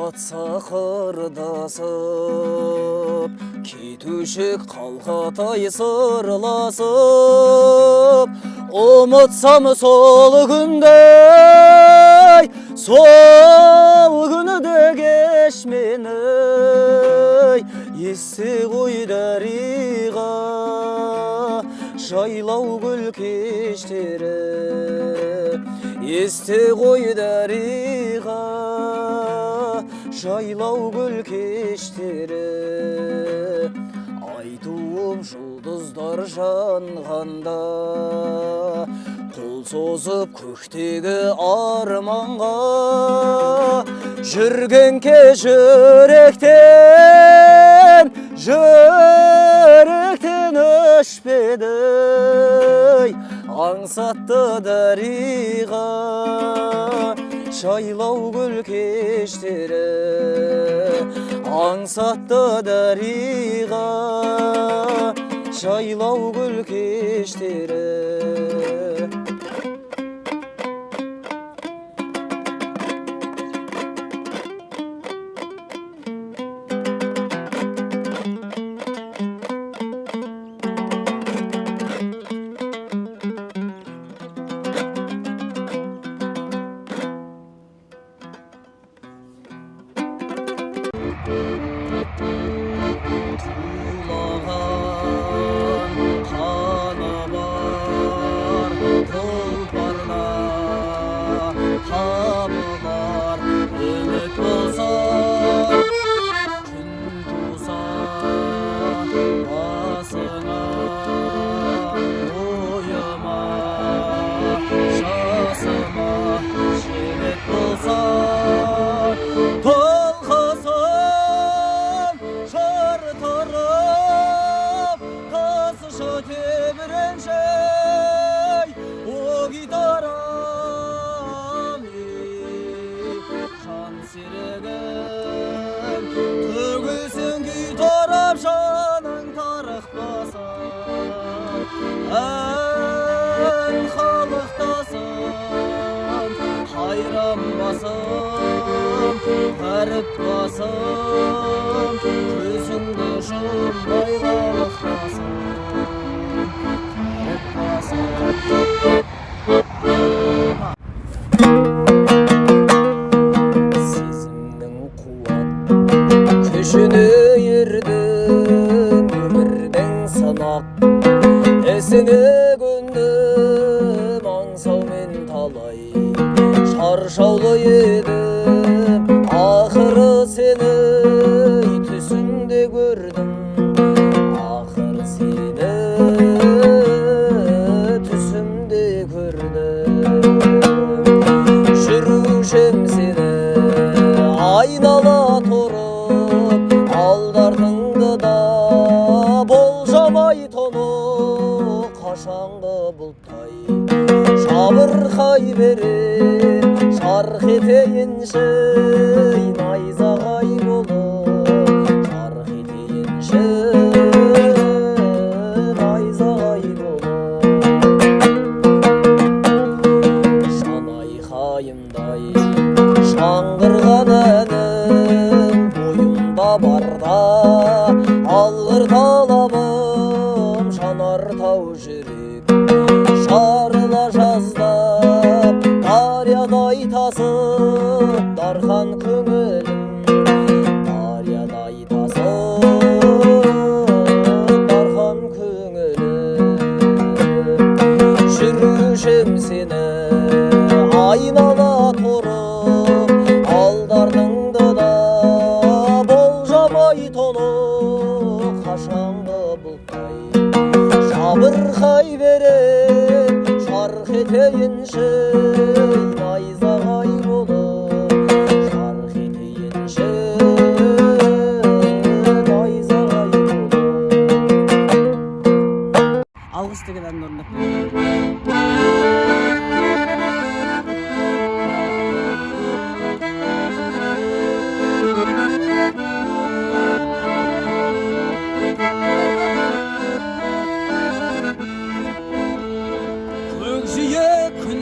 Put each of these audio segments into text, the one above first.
жатса қырдасып, кетушік қалқатай сырласып, ұмытсам сол күндей, сол күні де кеш мені, есте ғой дариға, жайлау гүл кештері. Есте ғой дариға, жайлау гүл кештері. Айтуым жұлдыздар жанғанда, қол созып көктегі арманға, жүрген ке жүректен өшпеді, аңсатты дариға, жайлау гүл кештері. Аңсатты дариға, жайлау гүл кештері. Тулаған қаны бар тұлпарда, табылар үміт болса, күн туса басыңа, ойыма жасыма жібек болса, төгілсін күй тарап жаның тарықпасын, ән халықтасын, қайранбасын, әріппасын, көзіңді жұмбай қалықтасын, күшіні ердің өмірдің сынақ, ісіне көндім аңсаумен талай, шаршаулы едім ақыры сені түсімде көрдім, ақыры сені түсімде көрдім. жүрушем сені айнала тұрып, алдартыңды да болжамай тоны, қашанғы бұлттай жабырқай берем, шарқ етейінші найзағай болып, шарқ етейінші найзағай болып. Жанайқайымдай жаңғырған әнім бойымда барда, алғыр талабым жанартау жүрек, жарыла жаздап дариядай тасып, дархан көңілім, дариядай тасып, дархан көңілім. жүрушем сені айнала тұрып, алдартыңды да болжамай тоны, қашанғы бұлттай жабырқай берем, шарқ етейінші найзағай болып, шарқ етейінші найзағай болып. Алғыс деген әнін орындап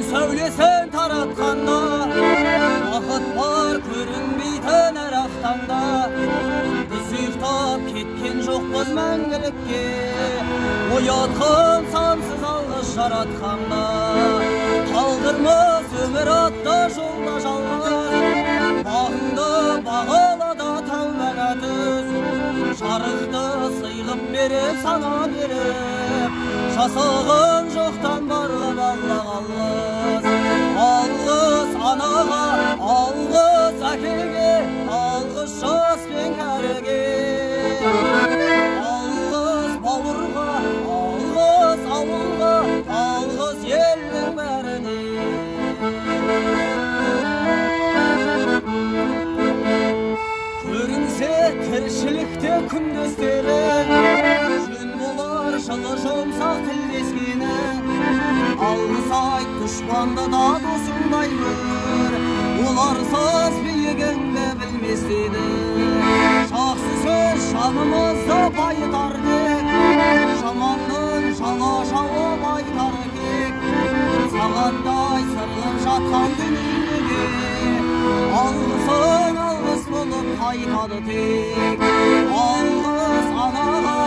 сәулесін таратқанда, бақыт бар көрінбейтін әр tangda biz uyktab ketken jokpuz мәңгілікке oyatqan sansız alғыс жаратқанда қалдырмас өмір атты жолда жалғыз бағыңды бағалада тәубәңа түз жарықты сыйғып беріп сана беріп жасаған жоқтан барлық алла қалғыз алғыс анаға алғыс әкеге алғыс жас пен кәріге алғыс бауырға алғыс ауылға алғыс елдің бәріне көрінсе тіршілікте күндестерің жөн болар жылы жұмсақ тілдескені алғыс айт дұшпанды да досыңдай көр оларсыз биігіңді білмес еді жақсы сөз жанымызды байытар тек жаманның жала жауып айтар кек сағаттай сырғып жатқан дүниеге алғысың алғыс болып қайтады тек алғыс анаға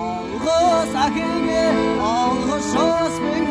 алғыс әкеге алғыс жас пен